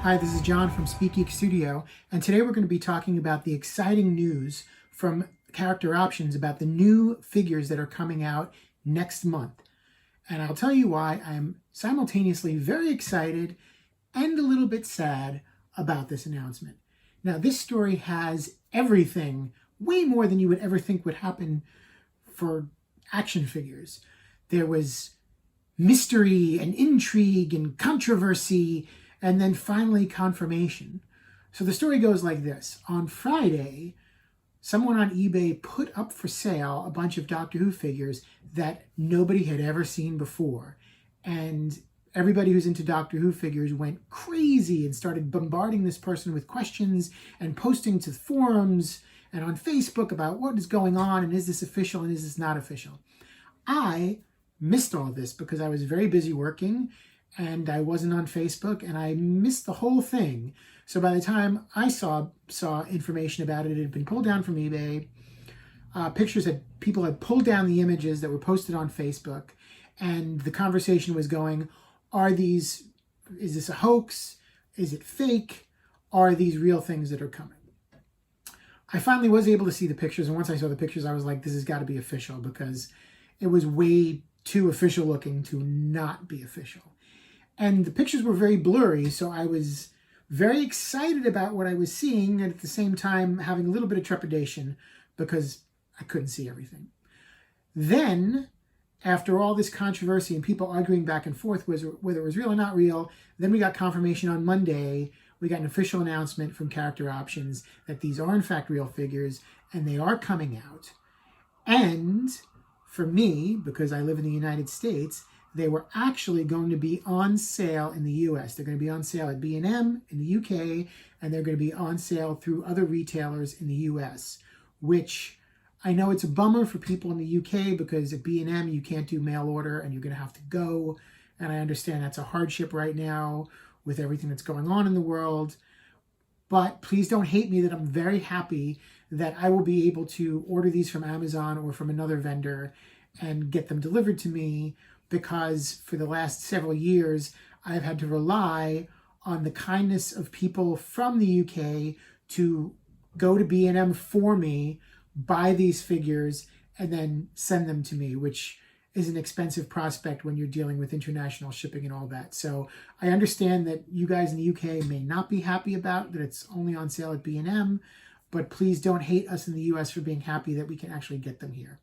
Hi, this is John from Speak Geek Studio, and today we're going to be talking about the exciting news from Character Options about the new figures that are coming out next month. And I'll tell you why I'm simultaneously very excited and a little bit sad about this announcement. Now, this story has everything, way more than you would ever think would happen for action figures. There was mystery and intrigue and controversy, and then finally confirmation. So the story goes like this. On Friday, someone on eBay put up for sale a bunch of Doctor Who figures that nobody had ever seen before. And everybody who's into Doctor Who figures went crazy and started bombarding this person with questions and posting to forums and on Facebook about what is going on and is this official and is this not official. I missed all of this because I was very busy working and I wasn't on Facebook, and I missed the whole thing. So by the time I saw information about it, it had been pulled down from eBay. People had pulled down the images that were posted on Facebook, and the conversation was going, is this a hoax? Is it fake? Are these real things that are coming? I finally was able to see the pictures, and once I saw the pictures, I was like, this has got to be official, because it was way too official looking to not be official. And the pictures were very blurry, so I was very excited about what I was seeing, and at the same time having a little bit of trepidation because I couldn't see everything. Then, after all this controversy and people arguing back and forth whether it was real or not real, then we got confirmation on Monday. We got an official announcement from Character Options that these are in fact real figures, and they are coming out. And for me, because I live in the United States, they were actually going to be on sale in the US. They're going to be on sale at B&M in the UK, and they're going to be on sale through other retailers in the US, which I know it's a bummer for people in the UK because at B&M you can't do mail order and you're going to have to go. And I understand that's a hardship right now with everything that's going on in the world. But please don't hate me that I'm very happy that I will be able to order these from Amazon or from another vendor and get them delivered to me, because for the last several years, I've had to rely on the kindness of people from the UK to go to B&M for me, buy these figures, and then send them to me, which is an expensive prospect when you're dealing with international shipping and all that. So I understand that you guys in the UK may not be happy about that it's only on sale at B&M, but please don't hate us in the US for being happy that we can actually get them here.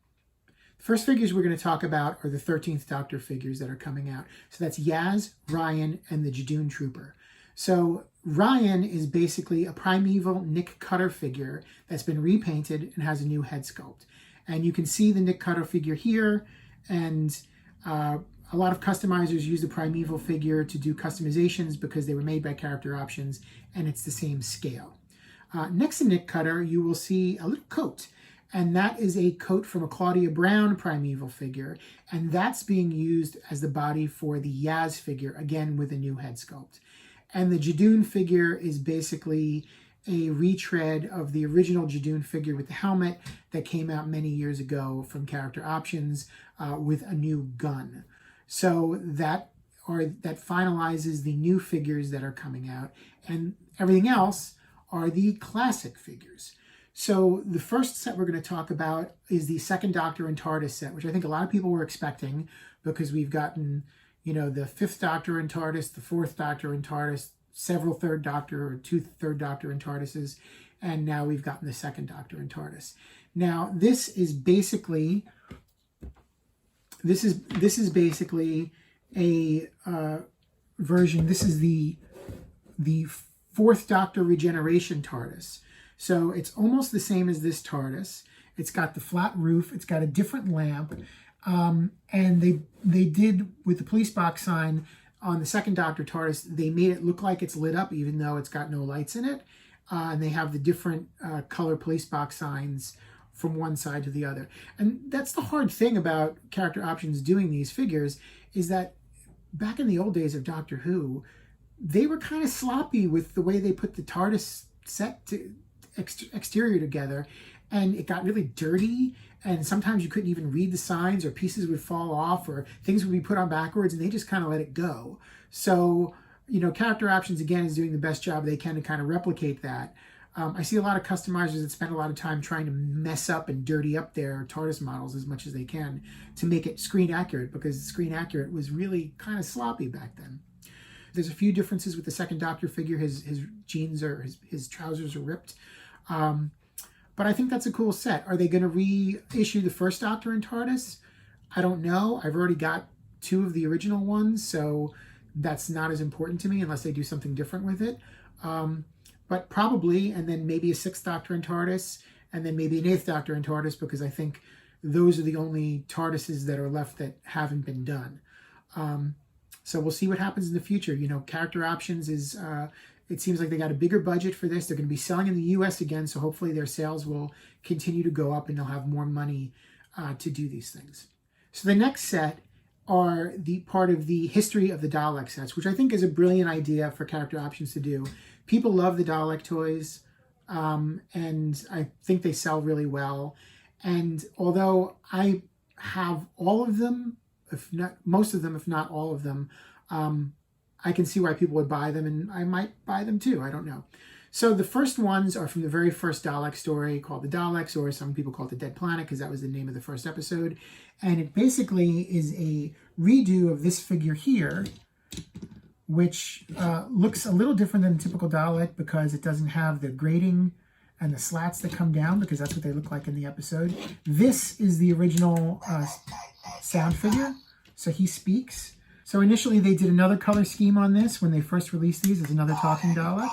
First figures we're going to talk about are the 13th Doctor figures that are coming out. So that's Yaz, Ryan, and the Jadoon Trooper. So Ryan is basically a primeval Nick Cutter figure that's been repainted and has a new head sculpt. And you can see the Nick Cutter figure here, and a lot of customizers use the primeval figure to do customizations because they were made by Character Options, and it's the same scale. Next to Nick Cutter, you will see a little coat. And that is a coat from a Claudia Brown primeval figure. And that's being used as the body for the Yaz figure, again with a new head sculpt. And the Jadoon figure is basically a retread of the original Jadoon figure with the helmet that came out many years ago from Character Options with a new gun. So that finalizes the new figures that are coming out. And everything else are the classic figures. So the first set we're going to talk about is the Second Doctor and TARDIS set, which I think a lot of people were expecting because we've gotten, the Fifth Doctor in TARDIS, the Fourth Doctor in TARDIS, several Third Doctor or two Third Doctor in TARDISes, and now we've gotten the Second Doctor in TARDIS. Now this is basically a version. This is the Fourth Doctor Regeneration TARDIS. So it's almost the same as this TARDIS. It's got the flat roof. It's got a different lamp. And they did, with the police box sign on the Second Doctor TARDIS, they made it look like it's lit up even though it's got no lights in it. And they have the different color police box signs from one side to the other. And that's the hard thing about Character Options doing these figures, is that back in the old days of Doctor Who, they were kind of sloppy with the way they put the TARDIS set exterior together, and it got really dirty, and sometimes you couldn't even read the signs, or pieces would fall off, or things would be put on backwards, and they just kind of let it go. So Character Options, again, is doing the best job they can to kind of replicate that. I see a lot of customizers that spend a lot of time trying to mess up and dirty up their TARDIS models as much as they can to make it screen accurate, because screen accurate was really kind of sloppy back then. There's a few differences with the second Doctor figure. His jeans or his trousers are ripped. But I think that's a cool set. Are they going to reissue the first Doctor in TARDIS? I don't know. I've already got 2 of the original ones, so that's not as important to me unless they do something different with it. But probably, and then maybe a 6th Doctor in TARDIS, and then maybe an 8th Doctor in TARDIS, because I think those are the only TARDISes that are left that haven't been done. So we'll see what happens in the future. Character Options is, it seems like they got a bigger budget for this. They're going to be selling in the US again, so hopefully their sales will continue to go up and they'll have more money to do these things. So the next set are the part of the history of the Dalek sets, which I think is a brilliant idea for Character Options to do. People love the Dalek toys, and I think they sell really well. And although I have all of them, if not most of them, if not all of them, I can see why people would buy them, and I might buy them too. I don't know. So the first ones are from the very first Dalek story called The Daleks, or some people call it The Dead Planet, because that was the name of the first episode. And it basically is a redo of this figure here, which looks a little different than typical Dalek because it doesn't have the grating and the slats that come down, because that's what they look like in the episode. This is the original sound figure, so he speaks. So initially they did another color scheme on this when they first released these as another talking Dalek.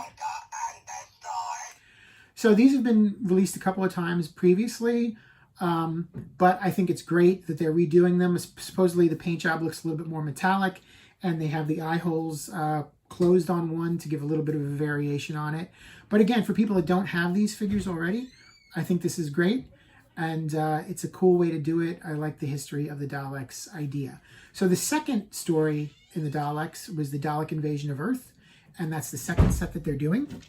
So these have been released a couple of times previously, but I think it's great that they're redoing them. Supposedly the paint job looks a little bit more metallic, and they have the eye holes closed on one to give a little bit of a variation on it. But again, for people that don't have these figures already, I think this is great, and it's a cool way to do it. I like the history of the Daleks idea. So the second story in the Daleks was the Dalek invasion of Earth, and that's the second set that they're doing.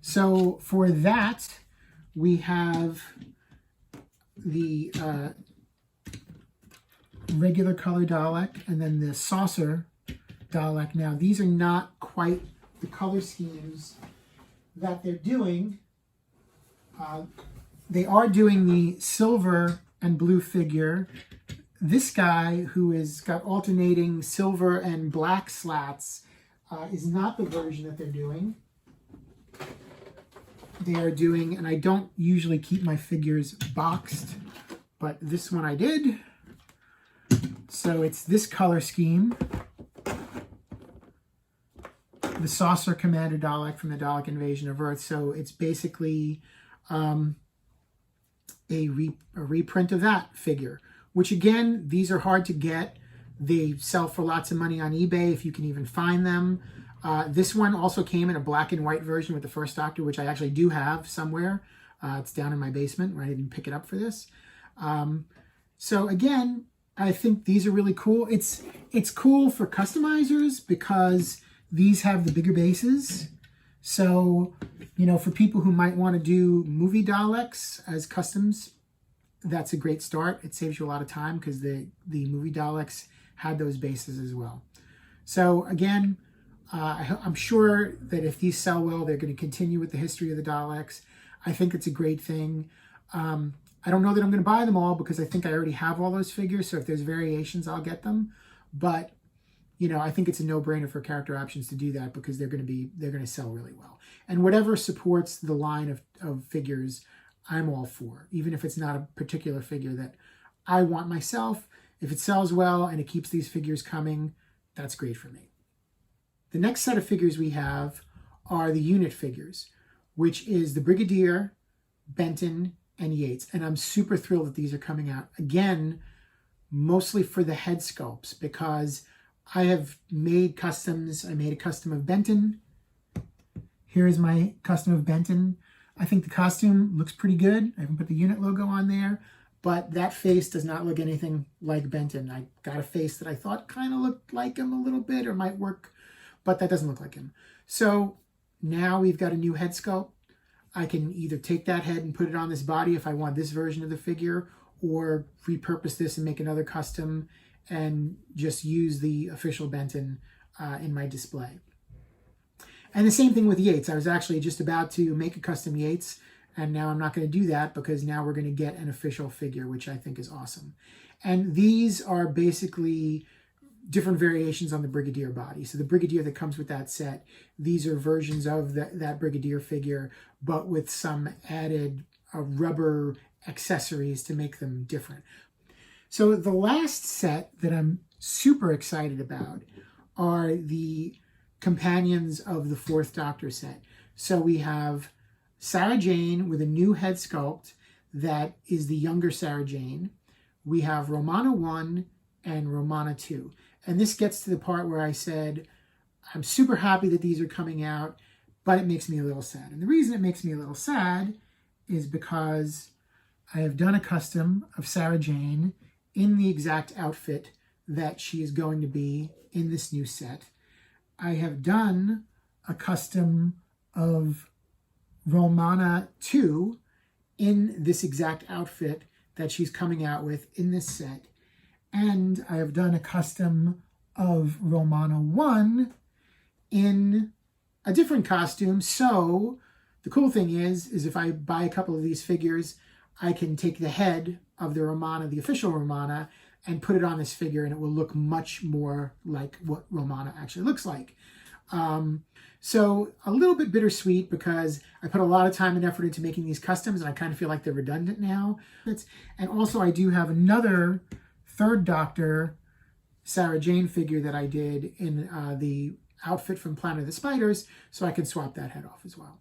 So for that, we have the regular color Dalek and then the saucer Dalek. Now, these are not quite the color schemes that they're doing. They are doing the silver and blue figure. This guy, who has got alternating silver and black slats, is not the version that they're doing. They are doing, and I don't usually keep my figures boxed, but this one I did. So it's this color scheme. The Saucer Commander Dalek from the Dalek Invasion of Earth. So it's basically a reprint of that figure, which again, these are hard to get. They sell for lots of money on eBay if you can even find them. This one also came in a black and white version with the first Doctor, which I actually do have somewhere. It's down in my basement where I didn't pick it up for this. So again, I think these are really cool. It's cool for customizers because these have the bigger bases. So, for people who might want to do movie Daleks as customs, that's a great start. It saves you a lot of time because the movie Daleks had those bases as well. So again, I'm sure that if these sell well, they're going to continue with the history of the Daleks. I think it's a great thing. I don't know that I'm going to buy them all because I think I already have all those figures. So if there's variations, I'll get them. But, I think it's a no-brainer for Character Options to do that because they're going to sell really well. And whatever supports the line of figures, I'm all for. Even if it's not a particular figure that I want myself, if it sells well and it keeps these figures coming, that's great for me. The next set of figures we have are the unit figures, which is the Brigadier, Benton, and Yates. And I'm super thrilled that these are coming out. Again, mostly for the head sculpts, because I have made customs. I made a custom of Benton. Here is my custom of Benton. I think the costume looks pretty good. I haven't put the unit logo on there, but that face does not look anything like Benton. I got a face that I thought kind of looked like him a little bit or might work, but that doesn't look like him. So now we've got a new head sculpt. I can either take that head and put it on this body if I want this version of the figure, or repurpose this and make another custom and just use the official Benton in my display. And the same thing with Yates. I was actually just about to make a custom Yates, and now I'm not going to do that because now we're going to get an official figure, which I think is awesome. And these are basically different variations on the Brigadier body. So the Brigadier that comes with that set, these are versions of that Brigadier figure, but with some added rubber accessories to make them different. So the last set that I'm super excited about are the companions of the Fourth Doctor set. So we have Sarah Jane with a new head sculpt that is the younger Sarah Jane. We have Romana 1 and Romana 2. And this gets to the part where I said, I'm super happy that these are coming out, but it makes me a little sad. And the reason it makes me a little sad is because I have done a custom of Sarah Jane in the exact outfit that she is going to be in this new set. I have done a custom of Romana 2 in this exact outfit that she's coming out with in this set. And I have done a custom of Romana 1 in a different costume. So the cool thing is if I buy a couple of these figures, I can take the head of the Romana, the official Romana, and put it on this figure, and it will look much more like what Romana actually looks like. So a little bit bittersweet because I put a lot of time and effort into making these customs, and I kind of feel like they're redundant now. And also I do have another Third Doctor Sarah Jane figure that I did in the outfit from Planet of the Spiders, so I can swap that head off as well.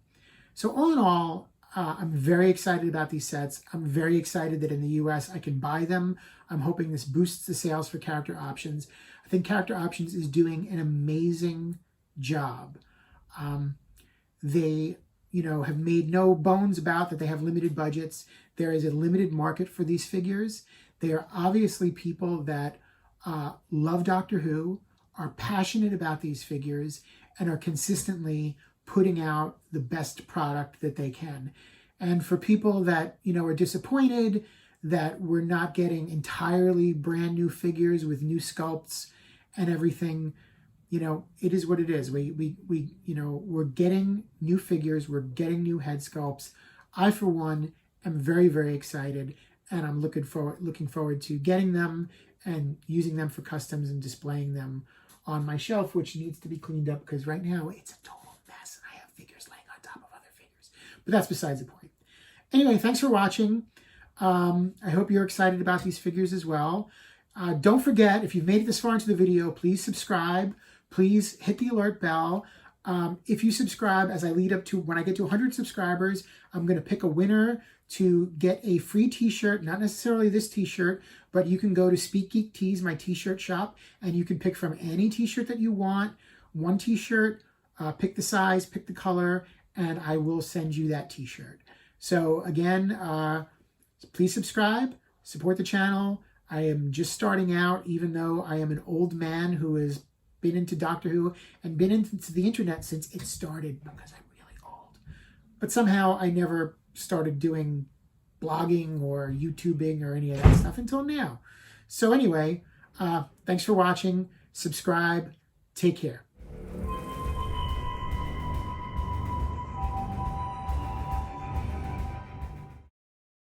So all in all, I'm very excited about these sets. I'm very excited that in the US I can buy them. I'm hoping this boosts the sales for Character Options. I think Character Options is doing an amazing job. They, have made no bones about that they have limited budgets. There is a limited market for these figures. They are obviously people that love Doctor Who, are passionate about these figures, and are consistently putting out the best product that they can. And for people that, are disappointed that we're not getting entirely brand new figures with new sculpts and everything, it is what it is. We're getting new figures, we're getting new head sculpts. I, for one, am very, very excited, and I'm looking forward to getting them and using them for customs and displaying them on my shelf, which needs to be cleaned up because right now it's a total mess and I have figures laying on top of other figures. But that's besides the point. Anyway, thanks for watching. I hope you're excited about these figures as well. Don't forget, if you've made it this far into the video, please subscribe. Please hit the alert bell. If you subscribe, as I lead up to when I get to 100 subscribers, I'm going to pick a winner to get a free t-shirt, not necessarily this t-shirt, but you can go to Speak Geek Tees, my t-shirt shop, and you can pick from any t-shirt that you want, one t-shirt, pick the size, pick the color, and I will send you that t-shirt. So again, please subscribe, support the channel. I am just starting out, even though I am an old man who has been into Doctor Who and been into the internet since it started because I'm really old. But somehow I never started doing blogging or YouTubing or any of that stuff until now. So anyway, thanks for watching. Subscribe. Take care.